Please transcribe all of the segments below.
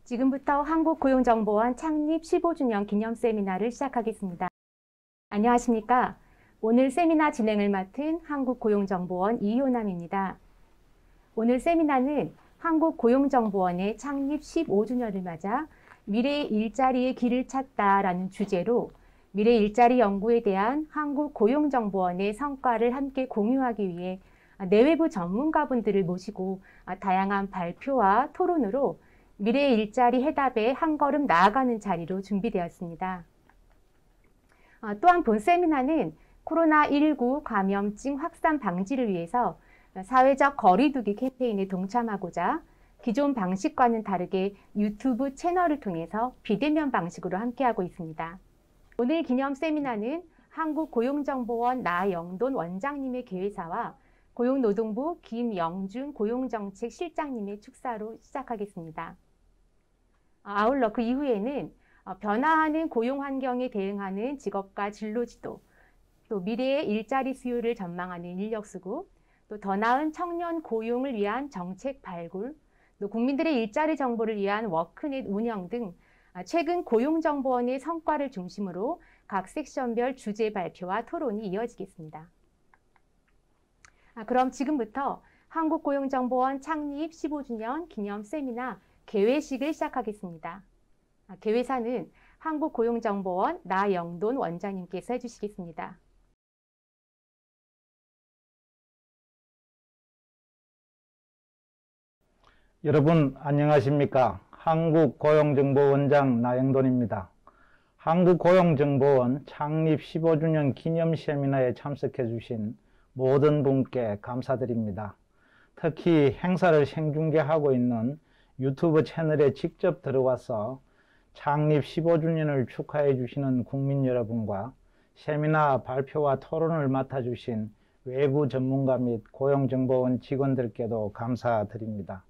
지금부터 한국고용정보원 창립 15주년 기념 세미나를 시작하겠습니다. 안녕하십니까? 오늘 세미나 진행을 맡은 한국고용정보원 이효남입니다. 오늘 세미나는 한국고용정보원의 창립 15주년을 맞아 미래의 일자리의 길을 찾다라는 주제로 미래 일자리 연구에 대한 한국고용정보원의 성과를 함께 공유하기 위해 내외부 전문가분들을 모시고 다양한 발표와 토론으로 미래 일자리 해답에 한 걸음 나아가는 자리로 준비되었습니다. 또한 본 세미나는 코로나19 감염증 확산 방지를 위해서 사회적 거리두기 캠페인에 동참하고자 기존 방식과는 다르게 유튜브 채널을 통해서 비대면 방식으로 함께하고 있습니다. 오늘 기념 세미나는 한국고용정보원 나영돈 원장님의 개회사와 고용노동부 김영준 고용정책실장님의 축사로 시작하겠습니다. 아울러 그 이후에는 변화하는 고용환경에 대응하는 직업과 진로지도, 또 미래의 일자리 수요를 전망하는 인력수급, 또 더 나은 청년 고용을 위한 정책 발굴, 또 국민들의 일자리 정보를 위한 워크넷 운영 등 최근 고용정보원의 성과를 중심으로 각 섹션별 주제 발표와 토론이 이어지겠습니다. 그럼 지금부터 한국고용정보원 창립 15주년 기념 세미나 개회식을 시작하겠습니다. 개회사는 한국고용정보원 나영돈 원장님께서 해주시겠습니다. 여러분 안녕하십니까? 한국고용정보원장 나영돈입니다. 한국고용정보원 창립 15주년 기념 세미나에 참석해 주신 모든 분께 감사드립니다. 특히 행사를 생중계하고 있는 유튜브 채널에 직접 들어와서 창립 15주년을 축하해 주시는 국민 여러분과 세미나 발표와 토론을 맡아주신 외부 전문가 및 고용정보원 직원들께도 감사드립니다.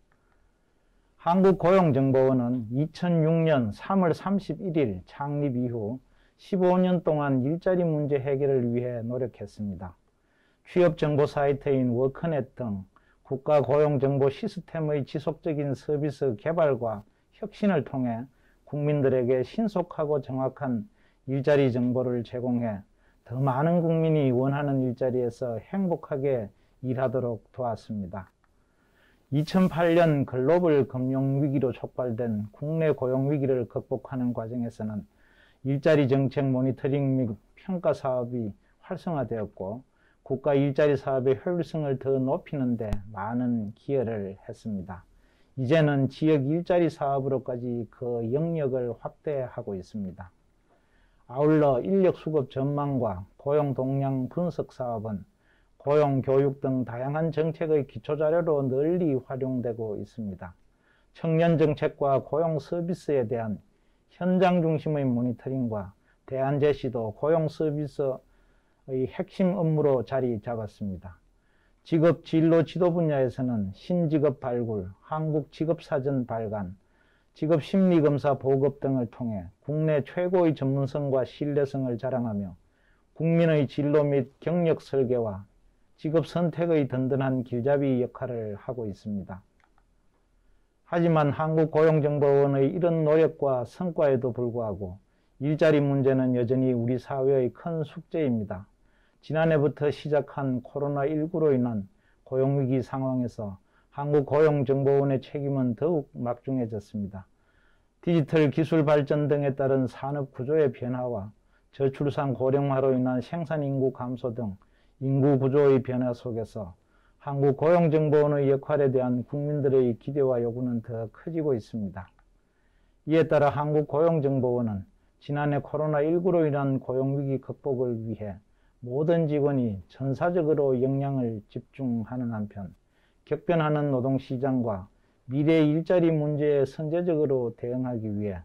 한국고용정보원은 2006년 3월 31일 창립 이후 15년 동안 일자리 문제 해결을 위해 노력했습니다. 취업정보 사이트인 워크넷 등 국가고용정보 시스템의 지속적인 서비스 개발과 혁신을 통해 국민들에게 신속하고 정확한 일자리 정보를 제공해 더 많은 국민이 원하는 일자리에서 행복하게 일하도록 도왔습니다. 2008년 글로벌 금융위기로 촉발된 국내 고용위기를 극복하는 과정에서는 일자리 정책 모니터링 및 평가 사업이 활성화되었고 국가 일자리 사업의 효율성을 더 높이는 데 많은 기여를 했습니다. 이제는 지역 일자리 사업으로까지 그 영역을 확대하고 있습니다. 아울러 인력 수급 전망과 고용 동향 분석 사업은 고용, 교육 등 다양한 정책의 기초자료로 널리 활용되고 있습니다. 청년 정책과 고용 서비스에 대한 현장 중심의 모니터링과 대안 제시도 고용 서비스의 핵심 업무로 자리 잡았습니다. 직업 진로 지도 분야에서는 신직업 발굴, 한국 직업사전 발간, 직업 심리검사 보급 등을 통해 국내 최고의 전문성과 신뢰성을 자랑하며 국민의 진로 및 경력 설계와 직업 선택의 든든한 길잡이 역할을 하고 있습니다. 하지만 한국고용정보원의 이런 노력과 성과에도 불구하고 일자리 문제는 여전히 우리 사회의 큰 숙제입니다. 지난해부터 시작한 코로나19로 인한 고용위기 상황에서 한국고용정보원의 책임은 더욱 막중해졌습니다. 디지털 기술 발전 등에 따른 산업 구조의 변화와 저출산 고령화로 인한 생산인구 감소 등 인구 구조의 변화 속에서 한국고용정보원의 역할에 대한 국민들의 기대와 요구는 더 커지고 있습니다. 이에 따라 한국고용정보원은 지난해 코로나19로 인한 고용위기 극복을 위해 모든 직원이 전사적으로 역량을 집중하는 한편 격변하는 노동시장과 미래 일자리 문제에 선제적으로 대응하기 위해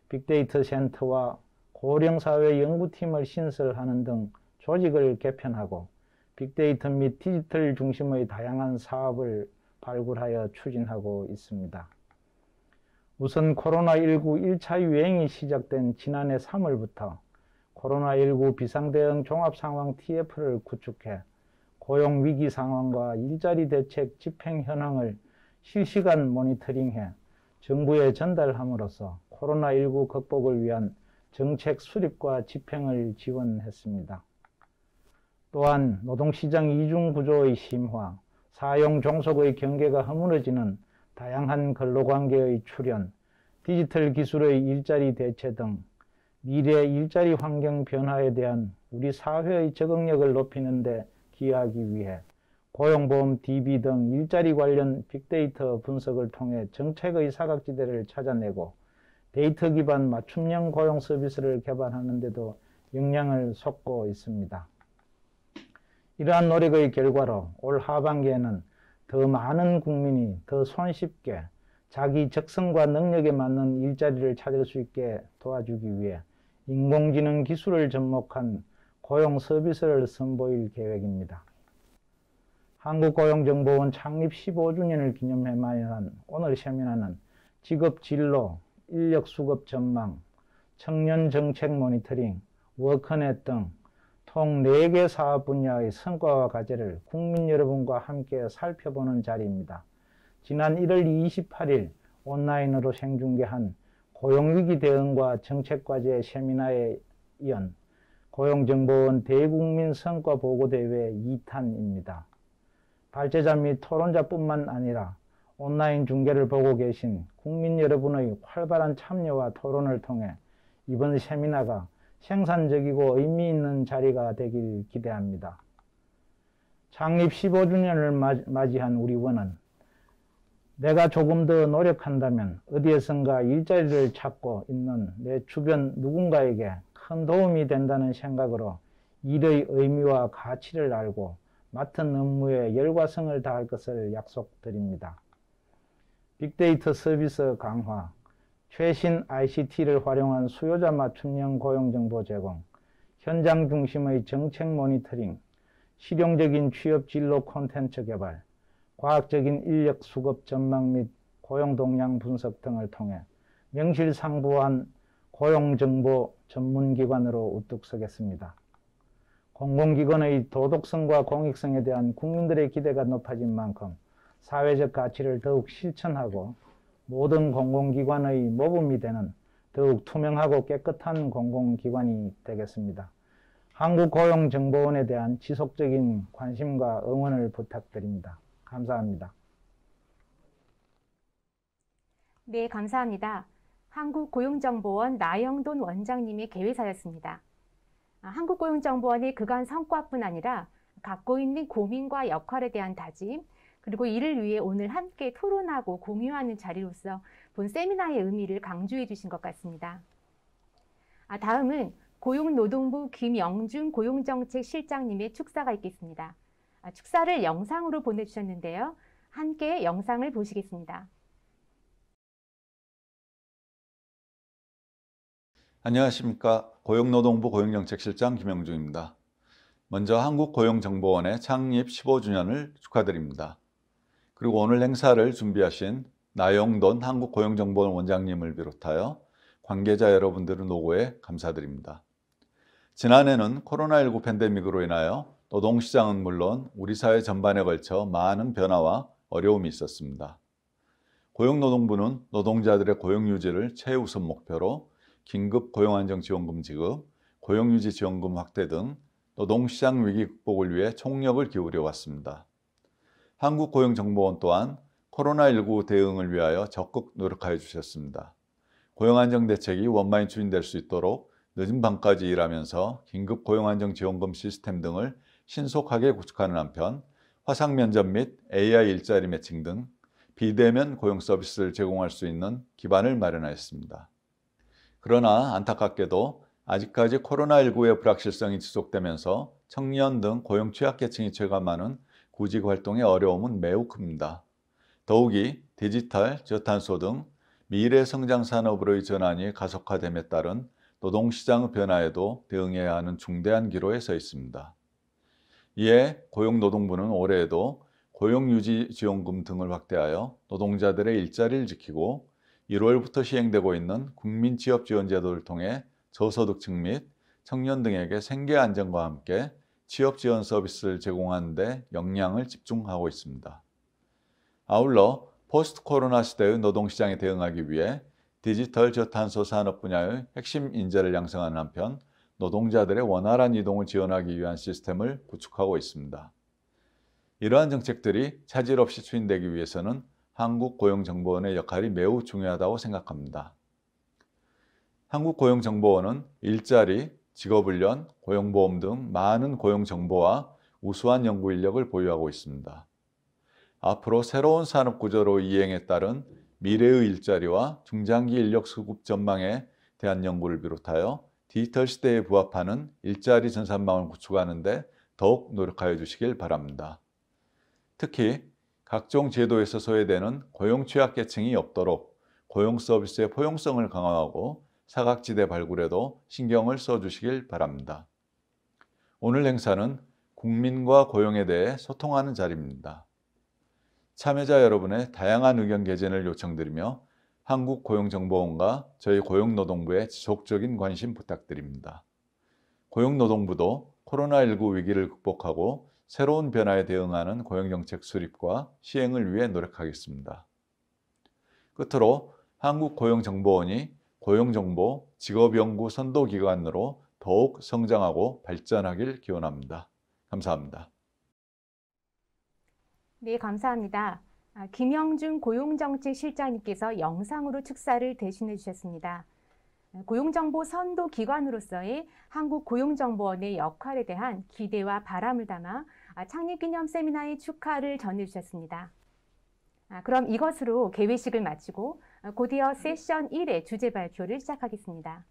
빅데이터 센터와 고령사회 연구팀을 신설하는 등 조직을 개편하고 빅데이터 및 디지털 중심의 다양한 사업을 발굴하여 추진하고 있습니다. 우선 코로나19 1차 유행이 시작된 지난해 3월부터 코로나19 비상대응 종합상황 TF를 구축해 고용위기 상황과 일자리 대책 집행 현황을 실시간 모니터링해 정부에 전달함으로써 코로나19 극복을 위한 정책 수립과 집행을 지원했습니다. 또한 노동시장 이중구조의 심화, 사용 종속의 경계가 허물어지는 다양한 근로관계의 출현, 디지털 기술의 일자리 대체 등 미래 일자리 환경 변화에 대한 우리 사회의 적응력을 높이는 데 기여하기 위해 고용보험 DB 등 일자리 관련 빅데이터 분석을 통해 정책의 사각지대를 찾아내고 데이터 기반 맞춤형 고용 서비스를 개발하는 데도 역량을 쏟고 있습니다. 이러한 노력의 결과로 올 하반기에는 더 많은 국민이 더 손쉽게 자기 적성과 능력에 맞는 일자리를 찾을 수 있게 도와주기 위해 인공지능 기술을 접목한 고용 서비스를 선보일 계획입니다. 한국고용정보원 창립 15주년을 기념해 마련한 오늘 세미나는 직업 진로, 인력 수급 전망, 청년 정책 모니터링, 워크넷 등 총 4개 사업 분야의 성과와 과제를 국민 여러분과 함께 살펴보는 자리입니다. 지난 1월 28일 온라인으로 생중계한 고용위기 대응과 정책과제 세미나에 이은 고용정보원 대국민 성과보고대회 2탄입니다. 발제자 및 토론자뿐만 아니라 온라인 중계를 보고 계신 국민 여러분의 활발한 참여와 토론을 통해 이번 세미나가 생산적이고 의미 있는 자리가 되길 기대합니다. 창립 15주년을 맞이한 우리 원은 내가 조금 더 노력한다면 어디에선가 일자리를 찾고 있는 내 주변 누군가에게 큰 도움이 된다는 생각으로 일의 의미와 가치를 알고 맡은 업무에 열과성을 다할 것을 약속드립니다. 빅데이터 서비스 강화, 최신 ICT를 활용한 수요자 맞춤형 고용정보 제공, 현장 중심의 정책 모니터링, 실용적인 취업 진로 콘텐츠 개발, 과학적인 인력 수급 전망 및 고용 동향 분석 등을 통해 명실상부한 고용정보 전문기관으로 우뚝 서겠습니다. 공공기관의 도덕성과 공익성에 대한 국민들의 기대가 높아진 만큼 사회적 가치를 더욱 실천하고 모든 공공기관의 모범이 되는 더욱 투명하고 깨끗한 공공기관이 되겠습니다. 한국고용정보원에 대한 지속적인 관심과 응원을 부탁드립니다. 감사합니다. 네, 감사합니다. 한국고용정보원 나영돈 원장님의 개회사였습니다. 한국고용정보원의 그간 성과뿐 아니라 갖고 있는 고민과 역할에 대한 다짐, 그리고 이를 위해 오늘 함께 토론하고 공유하는 자리로서 본 세미나의 의미를 강조해 주신 것 같습니다. 다음은 고용노동부 김영준 고용정책실장님의 축사가 있겠습니다. 축사를 영상으로 보내주셨는데요. 함께 영상을 보시겠습니다. 안녕하십니까. 고용노동부 고용정책실장 김영준입니다. 먼저 한국고용정보원의 창립 15주년을 축하드립니다. 그리고 오늘 행사를 준비하신 나영돈 한국고용정보원 원장님을 비롯하여 관계자 여러분들의 노고에 감사드립니다. 지난해는 코로나19 팬데믹으로 인하여 노동시장은 물론 우리 사회 전반에 걸쳐 많은 변화와 어려움이 있었습니다. 고용노동부는 노동자들의 고용유지를 최우선 목표로 긴급 고용안정지원금 지급, 고용유지지원금 확대 등 노동시장 위기 극복을 위해 총력을 기울여 왔습니다. 한국고용정보원 또한 코로나19 대응을 위하여 적극 노력하여 주셨습니다. 고용안정대책이 원만히 추진될 수 있도록 늦은 밤까지 일하면서 긴급 고용안정지원금 시스템 등을 신속하게 구축하는 한편 화상면접 및 AI 일자리 매칭 등 비대면 고용 서비스를 제공할 수 있는 기반을 마련하였습니다. 그러나 안타깝게도 아직까지 코로나19의 불확실성이 지속되면서 청년 등 고용 취약계층이 체감하는 구직 활동의 어려움은 매우 큽니다. 더욱이 디지털, 저탄소 등 미래 성장 산업으로의 전환이 가속화됨에 따른 노동시장의 변화에도 대응해야 하는 중대한 기로에 서 있습니다. 이에 고용노동부는 올해에도 고용유지지원금 등을 확대하여 노동자들의 일자리를 지키고 1월부터 시행되고 있는 국민취업지원제도를 통해 저소득층 및 청년 등에게 생계 안정과 함께 취업 지원 서비스를 제공하는 데 역량을 집중하고 있습니다. 아울러 포스트 코로나 시대의 노동시장에 대응하기 위해 디지털 저탄소 산업 분야의 핵심 인재를 양성하는 한편 노동자들의 원활한 이동을 지원하기 위한 시스템을 구축하고 있습니다. 이러한 정책들이 차질 없이 추진되기 위해서는 한국고용정보원의 역할이 매우 중요하다고 생각합니다. 한국고용정보원은 일자리, 직업훈련, 고용보험 등 많은 고용정보와 우수한 연구 인력을 보유하고 있습니다. 앞으로 새로운 산업구조로 이행에 따른 미래의 일자리와 중장기 인력 수급 전망에 대한 연구를 비롯하여 디지털 시대에 부합하는 일자리 전산망을 구축하는 데 더욱 노력하여 주시길 바랍니다. 특히 각종 제도에서 소외되는 고용 취약계층이 없도록 고용 서비스의 포용성을 강화하고 사각지대 발굴에도 신경을 써주시길 바랍니다. 오늘 행사는 국민과 고용에 대해 소통하는 자리입니다. 참여자 여러분의 다양한 의견 개진을 요청드리며 한국고용정보원과 저희 고용노동부의 지속적인 관심 부탁드립니다. 고용노동부도 코로나19 위기를 극복하고 새로운 변화에 대응하는 고용정책 수립과 시행을 위해 노력하겠습니다. 끝으로 한국고용정보원이 고용정보, 직업연구 선도기관으로 더욱 성장하고 발전하길 기원합니다. 감사합니다. 네, 감사합니다. 김영준 고용정책실장님께서 영상으로 축사를 대신해 주셨습니다. 고용정보 선도기관으로서의 한국고용정보원의 역할에 대한 기대와 바람을 담아 창립기념 세미나의 축하를 전해주셨습니다. 그럼 이것으로 개회식을 마치고 곧이어 세션 1의 주제 발표를 시작하겠습니다.